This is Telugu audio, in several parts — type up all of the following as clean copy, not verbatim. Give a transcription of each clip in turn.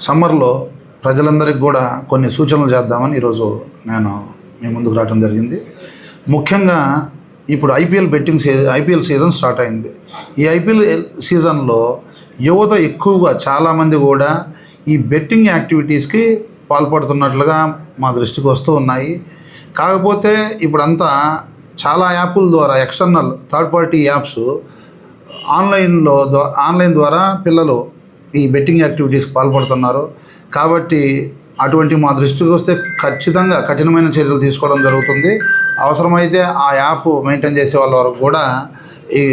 సమ్మర్లో ప్రజలందరికీ కూడా కొన్ని సూచనలు చేద్దామని ఈరోజు నేను మీ ముందుకు రావడం జరిగింది. ముఖ్యంగా ఇప్పుడు ఐపీఎల్ సీజన్ స్టార్ట్ అయింది. ఈ ఐపీఎల్ సీజన్లో యువత ఎక్కువగా చాలామంది కూడా ఈ బెట్టింగ్ యాక్టివిటీస్కి పాల్పడుతున్నట్లుగా మా దృష్టికి వస్తూ ఉన్నాయి. కాకపోతే ఇప్పుడంతా చాలా యాప్ల ద్వారా external third party apps online ద్వారా పిల్లలు ఈ బెట్టింగ్ యాక్టివిటీస్కి పాల్పడుతున్నారు. కాబట్టి అటువంటి మా దృష్టికి వస్తే ఖచ్చితంగా కఠినమైన చర్యలు తీసుకోవడం జరుగుతుంది. అవసరమైతే ఆ యాప్ మెయింటైన్ చేసే వాళ్ళ వరకు కూడా ఈ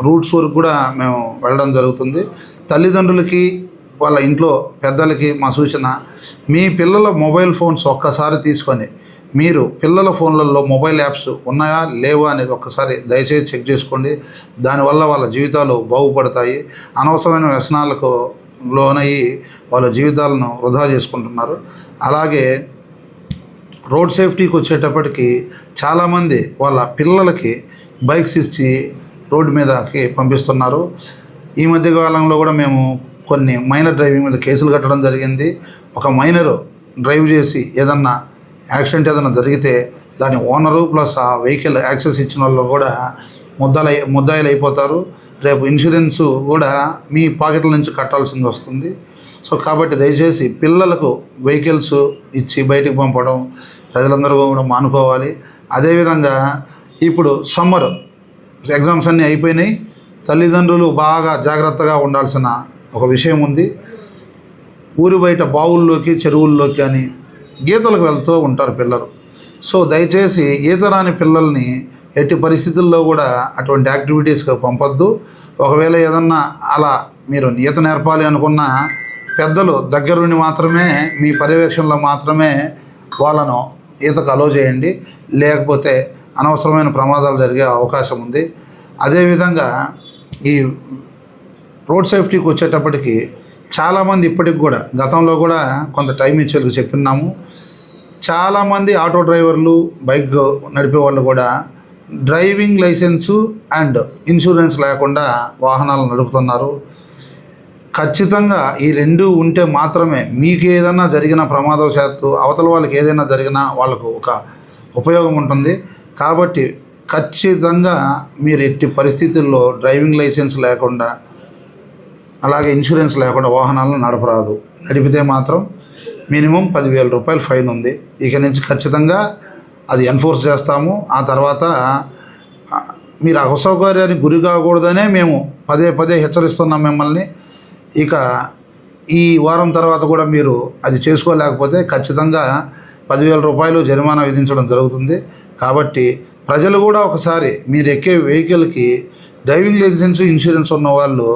రూట్స్ వరకు కూడా మేము వెళ్ళడం జరుగుతుంది. తల్లిదండ్రులకి వాళ్ళ ఇంట్లో పెద్దలకి మా సూచన, మీ పిల్లల మొబైల్ ఫోన్స్ ఒక్కసారి తీసుకొని మీరు పిల్లల ఫోన్లలో మొబైల్ యాప్స్ ఉన్నాయా లేవా అనేది ఒక్కసారి దయచేసి చెక్ చేసుకోండి. దానివల్ల వాళ్ళ జీవితాలు బాగుపడతాయి. అనవసరమైన వ్యసనాలకు లోనయ్యి వాళ్ళ జీవితాలను వృధా చేసుకుంటున్నారు. అలాగే రోడ్ సేఫ్టీకి వచ్చేటప్పటికి చాలామంది వాళ్ళ పిల్లలకి బైక్స్ ఇచ్చి రోడ్డు మీదకి పంపిస్తున్నారు. ఈ మధ్య కాలంలో కూడా మేము కొన్ని మైనర్ డ్రైవింగ్ మీద కేసులు కట్టడం జరిగింది. ఒక మైనరు డ్రైవ్ చేసి ఏదన్నా యాక్సిడెంట్ ఏదైనా జరిగితే దాని ఓనరు ప్లస్ ఆ వెహికల్ యాక్సెస్ ఇచ్చిన వాళ్ళు కూడా ముద్దాయిలు అయిపోతారు. రేపు ఇన్సూరెన్స్ కూడా మీ పాకెట్ల నుంచి కట్టాల్సింది వస్తుంది. సో కాబట్టి దయచేసి పిల్లలకు వెహికల్స్ ఇచ్చి బయటికి పంపడం ప్రజలందరూ కూడా మానుకోవాలి. అదేవిధంగా ఇప్పుడు సమ్మర్ ఎగ్జామ్స్ అన్నీ అయిపోయినాయి. తల్లిదండ్రులు బాగా జాగ్రత్తగా ఉండాల్సిన ఒక విషయం ఉంది. ఊరి బయట బావుల్లోకి చెరువుల్లోకి అని ఈతలకు వెళ్తూ ఉంటారు పిల్లలు. సో దయచేసి ఈత రాని పిల్లల్ని ఎట్టి పరిస్థితుల్లో కూడా అటువంటి యాక్టివిటీస్కి పంపొద్దు. ఒకవేళ ఏదన్నా అలా మీరు ఈత నేర్పాలి అనుకున్న పెద్దలు దగ్గరుండి మాత్రమే మీ పర్యవేక్షణలో మాత్రమే వాళ్ళను ఈతకు అలో చేయండి. లేకపోతే అనవసరమైన ప్రమాదాలు జరిగే అవకాశం ఉంది. అదేవిధంగా ఈ రోడ్ సేఫ్టీకి వచ్చేటప్పటికి చాలామంది ఇప్పటికి కూడా గతంలో కూడా కొంత టైం ఇచ్చేందుకు చెప్పినాము. చాలామంది ఆటో డ్రైవర్లు బైక్ నడిపే వాళ్ళు కూడా డ్రైవింగ్ లైసెన్సు అండ్ ఇన్సూరెన్స్ లేకుండా వాహనాలు నడుపుతున్నారు. ఖచ్చితంగా ఈ రెండు ఉంటే మాత్రమే మీకు ఏదైనా జరిగిన ప్రమాదవశాత్తు అవతల వాళ్ళకి ఏదైనా జరిగినా వాళ్ళకు ఒక ఉపయోగం ఉంటుంది. కాబట్టి ఖచ్చితంగా మీరు ఎట్టి పరిస్థితుల్లో డ్రైవింగ్ లైసెన్స్ లేకుండా అలాగే ఇన్సూరెన్స్ లేకుండా వాహనాలను నడపరాదు. నడిపితే మాత్రం మినిమం 10,000 రూపాయలు ఫైన్ ఉంది. ఇక నుంచి ఖచ్చితంగా అది ఎన్ఫోర్స్ చేస్తాము. ఆ తర్వాత మీరు అసౌకర్యానికి గురి కాకూడదనే మేము పదే హెచ్చరిస్తున్నాం మిమ్మల్ని. ఇక ఈ వారం తర్వాత కూడా మీరు అది చేసుకోలేకపోతే ఖచ్చితంగా 10,000 రూపాయలు జరిమానా విధించడం జరుగుతుంది. కాబట్టి ప్రజలు కూడా ఒకసారి మీరు ఎక్కే వెహికల్కి డ్రైవింగ్ లైసెన్స్ ఇన్సూరెన్స్ ఉన్న వాళ్ళు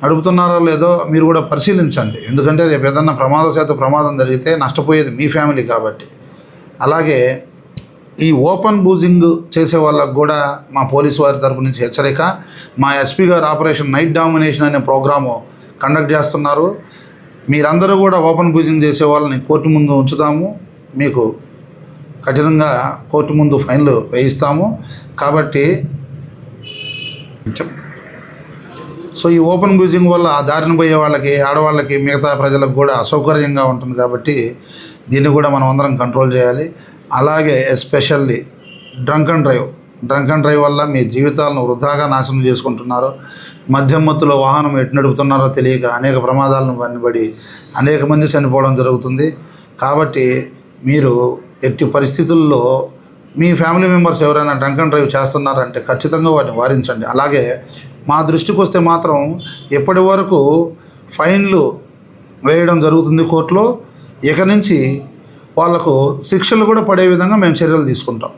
నడుపుతున్నారో లేదో మీరు కూడా పరిశీలించండి. ఎందుకంటే రేపు ఏదన్నా ప్రమాదం జరిగితే నష్టపోయేది మీ ఫ్యామిలీ కాబట్టి. అలాగే ఈ ఓపెన్ బూజింగ్ చేసే వాళ్ళకు కూడా మా పోలీసు వారి తరపు నుంచి హెచ్చరిక. మా ఎస్పీ గారు ఆపరేషన్ నైట్ డామినేషన్ అనే ప్రోగ్రాము కండక్ట్ చేస్తున్నారు. మీరందరూ కూడా ఓపెన్ బూజింగ్ చేసే వాళ్ళని కోర్టు ముందు ఉంచుతాము. మీకు కఠినంగా కోర్టు ముందు ఫైన్లు వేయిస్తాము. కాబట్టి సో ఈ ఓపెన్ బూజింగ్ వల్ల ఆ దారిన పోయే వాళ్ళకి, ఆడవాళ్ళకి, మిగతా ప్రజలకు కూడా అసౌకర్యంగా ఉంటుంది. కాబట్టి దీన్ని కూడా మనం అందరం కంట్రోల్ చేయాలి. అలాగే ఎస్పెషల్లీ డ్రంక్ అండ్ డ్రైవ్ వల్ల మీ జీవితాలను వృధాగా నాశనం చేసుకుంటున్నారు. మద్యం మత్తులో వాహనం ఎటు నడుపుతున్నారో తెలియక అనేక ప్రమాదాలను పడి అనేక మంది చనిపోవడం జరుగుతుంది. కాబట్టి మీరు ఎట్టి పరిస్థితుల్లో మీ ఫ్యామిలీ మెంబర్స్ ఎవరైనా డ్రంక్ అండ్ డ్రైవ్ చేస్తున్నారంటే ఖచ్చితంగా వాటిని వారించండి. అలాగే మా దృష్టికి వస్తే మాత్రం ఎప్పటి వరకు ఫైన్లు వేయడం జరుగుతుంది కోర్టులో. ఇక నుంచి వాళ్లకు శిక్షలు కూడా పడే విధంగా మేము చర్యలు తీసుకుంటాం.